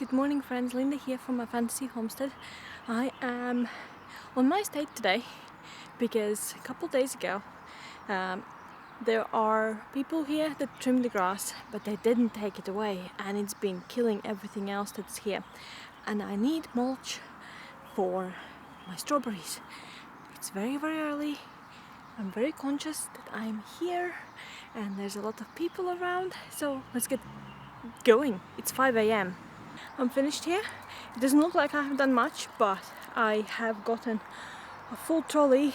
Good morning friends, Linda here from my fantasy homestead. I am on my estate today because a couple days ago there are people here that trim the grass, but they didn't take it away and it's been killing everything else that's here. And I need mulch for my strawberries. It's very early. I'm very conscious that I'm here and there's a lot of people around, so let's get going. It's 5 a.m. I'm finished here. It doesn't look like I have done much, but I have gotten a full trolley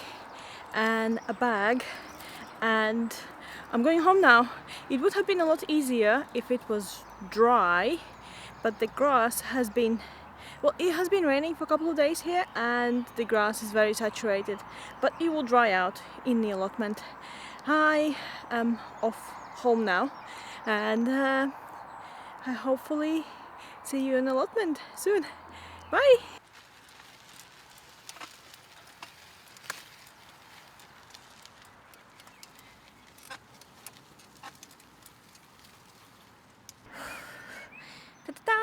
and a bag and I'm going home now. It would have been a lot easier if it was dry, but the grass has been, well, it has been raining for a couple of days here and the grass is very saturated, but it will dry out in the allotment. I am off home now and I hopefully see you in allotment soon. Bye! Ta-da!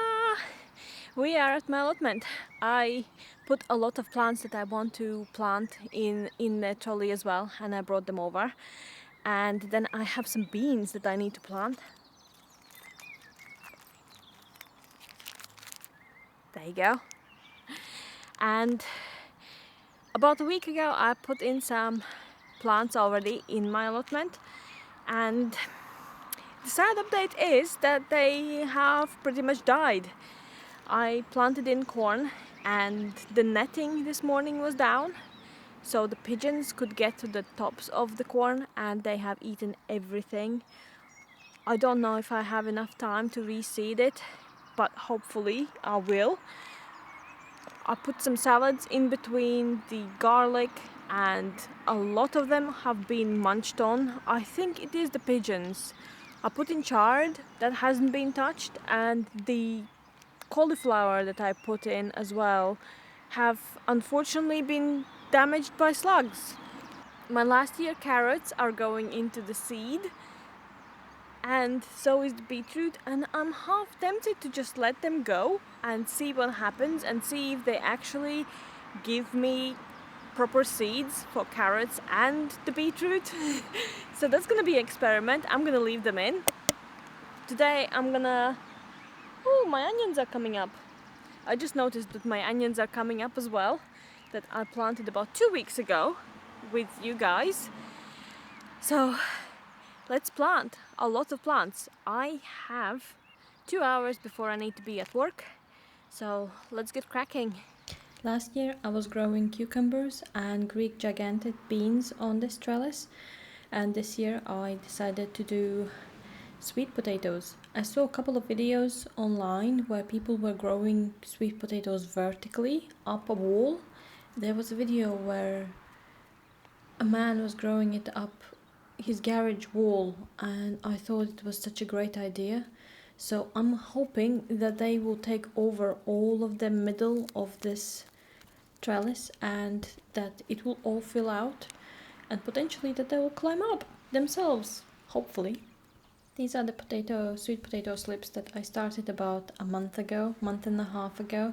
We are at my allotment. I put a lot of plants that I want to plant in the trolley as well, and I brought them over. And then I have some beans that I need to plant. There you go. And about a week ago I put in some plants already in my allotment, and the sad update is that they have pretty much died. I planted in corn and the netting this morning was down, so the pigeons could get to the tops of the corn and they have eaten everything. I don't know if I have enough time to reseed it, but hopefully I will. I put some salads in between the garlic and a lot of them have been munched on. I think it is the pigeons. I put in chard that hasn't been touched, and the cauliflower that I put in as well have unfortunately been damaged by slugs. My last year carrots are going into the seed, and so is the beetroot, and I'm half tempted to just let them go and see what happens and see if they actually give me proper seeds for carrots and the beetroot. So that's gonna be an experiment. I'm gonna leave them in. Today I'm gonna... Oh, my onions are coming up. I just noticed that my onions are coming up as well, that I planted about 2 weeks ago with you guys. So let's plant a lot of plants. I have 2 hours before I need to be at work, so let's get cracking. Last year I was growing cucumbers and Greek gigantic beans on this trellis, and this year I decided to do sweet potatoes. I saw a couple of videos online where people were growing sweet potatoes vertically up a wall. There was a video where a man was growing it up his garage wall, and I thought it was such a great idea. So I'm hoping that they will take over all of the middle of this trellis and that it will all fill out, and potentially that they will climb up themselves, hopefully. These are the sweet potato slips that I started about a month and a half ago,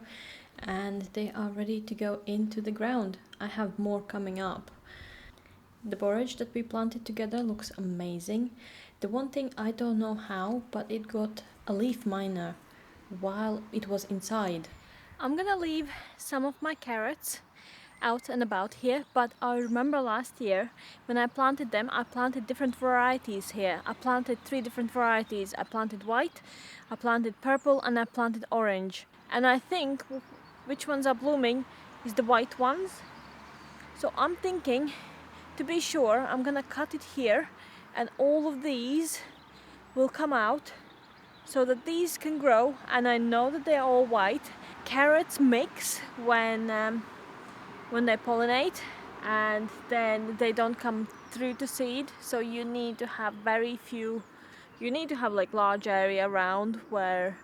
and they are ready to go into the ground. I have more coming up. The borage that we planted together looks amazing. The one thing I don't know how, but it got a leaf miner while it was inside. I'm gonna leave some of my carrots out and about here, but I remember last year when I planted them, I planted different varieties here. I planted 3 different varieties. I planted white, I planted purple, and I planted orange. And I think which ones are blooming is the white ones. So I'm thinking, to be sure, I'm gonna cut it here and all of these will come out so that these can grow, and I know that they're all white. Carrots mix when they pollinate, and then they don't come through to seed, so you need to have like large area around where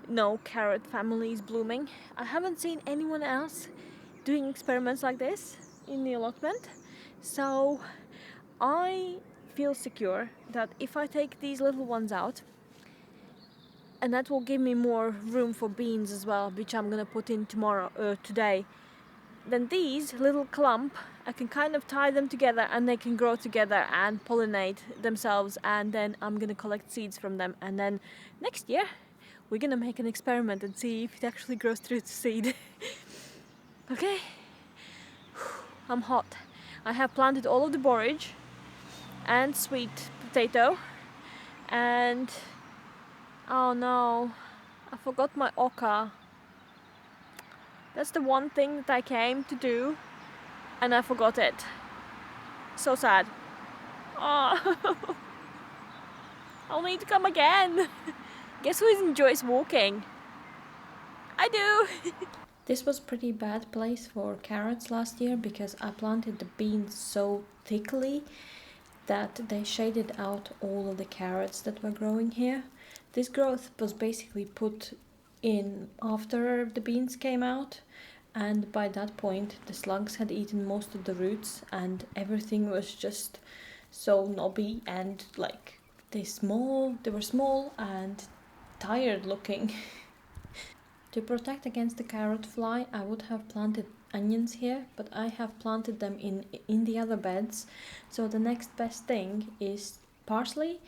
no carrot family is blooming. I haven't seen anyone else doing experiments like this in the allotment, so I feel secure that if I take these little ones out, and that will give me more room for beans as well, which I'm gonna put in today. Then these little clump, I can kind of tie them together and they can grow together and pollinate themselves, and then I'm gonna collect seeds from them, and then next year we're gonna make an experiment and see if it actually grows through to seed. Okay, I'm hot. I have planted all of the borage and sweet potato, and oh no, I forgot my oca. That's the one thing that I came to do and I forgot it. So sad. Oh, I'll need to come again. Guess who enjoys walking? I do. This was a pretty bad place for carrots last year because I planted the beans so thickly that they shaded out all of the carrots that were growing here. This growth was basically put in after the beans came out, and by that point the slugs had eaten most of the roots and everything was just so knobby and like they were small and tired looking. To protect against the carrot fly, I would have planted onions here, but I have planted them in the other beds. So the next best thing is parsley.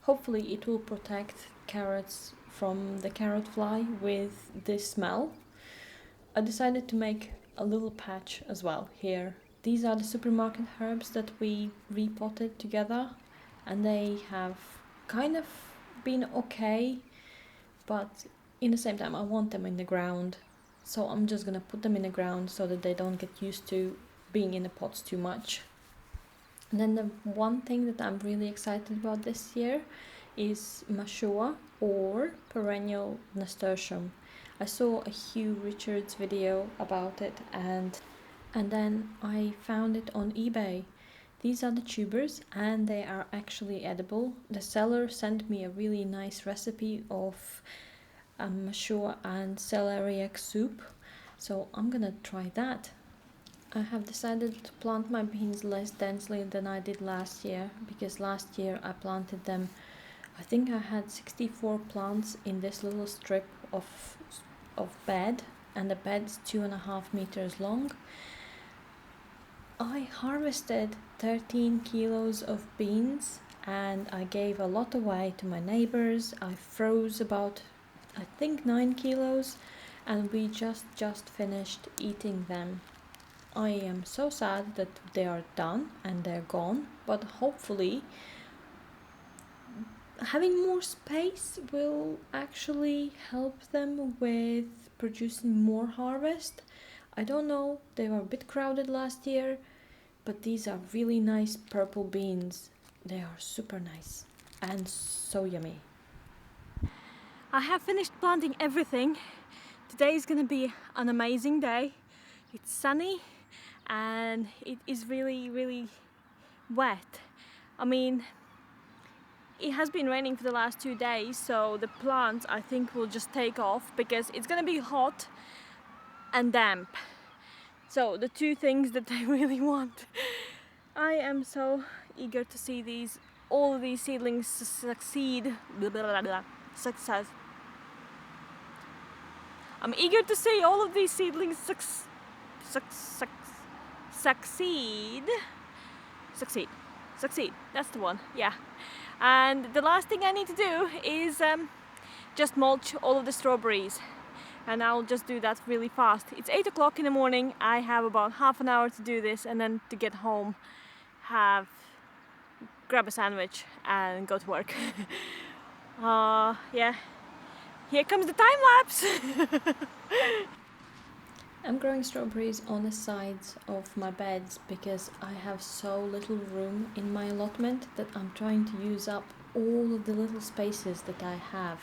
Hopefully it will protect carrots from the carrot fly with this smell. I decided to make a little patch as well here. These are the supermarket herbs that we repotted together, and they have kind of been okay, but in the same time I want them in the ground, so I'm just gonna put them in the ground so that they don't get used to being in the pots too much. And then the one thing that I'm really excited about this year is mashua, or perennial nasturtium. I saw a Hugh Richards video about it, and then I found it on eBay. These are the tubers and they are actually edible. The seller sent me a really nice recipe of mashua and celeriac soup, so I'm gonna try that. I have decided to plant my beans less densely than I did last year, because last year I planted them, I think I had 64 plants in this little strip of bed, and the bed's 2.5 meters long. I harvested 13 kilos of beans and I gave a lot away to my neighbors. I froze about, I think, 9 kilos, and we just finished eating them. I am so sad that they are done and they're gone, but hopefully having more space will actually help them with producing more harvest. I don't know, they were a bit crowded last year, but these are really nice purple beans. They are super nice and so yummy. I have finished planting everything. Today is gonna be an amazing day. It's sunny and it is really wet. I mean, it has been raining for the last 2 days, so the plants I think will just take off because it's gonna be hot and damp. So the two things that I really want. I am so eager to see all of these seedlings succeed. Success. I'm eager to see all of these seedlings succeed. Succeed. That's the one. Yeah. And the last thing I need to do is just mulch all of the strawberries. And I'll just do that really fast. It's 8 o'clock in the morning. I have about half an hour to do this, and then to get home, grab a sandwich and go to work. Yeah. Here comes the time lapse. I'm growing strawberries on the sides of my beds because I have so little room in my allotment that I'm trying to use up all of the little spaces that I have.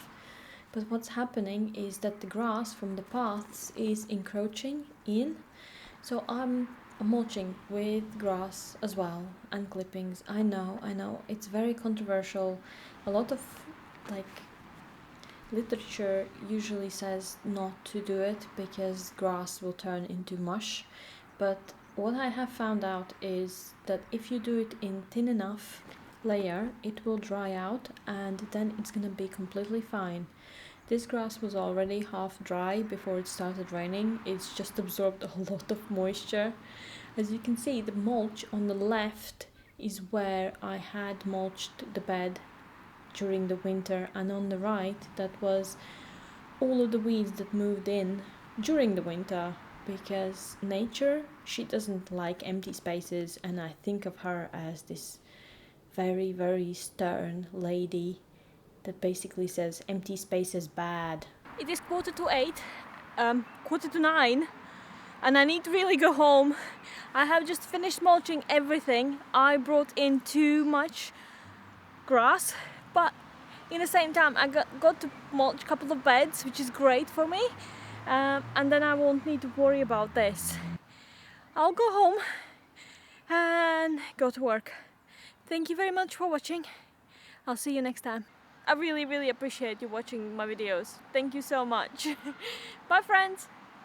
But what's happening is that the grass from the paths is encroaching in, so I'm mulching with grass as well and clippings. I know, it's very controversial. A lot of literature usually says not to do it because grass will turn into mush, but what I have found out is that if you do it in thin enough layer, it will dry out and then it's gonna be completely fine. This grass was already half dry before it started raining. It's just absorbed a lot of moisture. As you can see, the mulch on the left is where I had mulched the bed during the winter, and on the right, that was all of the weeds that moved in during the winter, because nature, she doesn't like empty spaces, and I think of her as this very, very stern lady that basically says empty space is bad. It is 8:15, 8:45, and I need to really go home. I have just finished mulching everything. I brought in too much grass, but in the same time I got to mulch a couple of beds, which is great for me, and then I won't need to worry about this. I'll go home and go to work. Thank you very much for watching. I'll see you next time. I really appreciate you watching my videos. Thank you so much. Bye friends!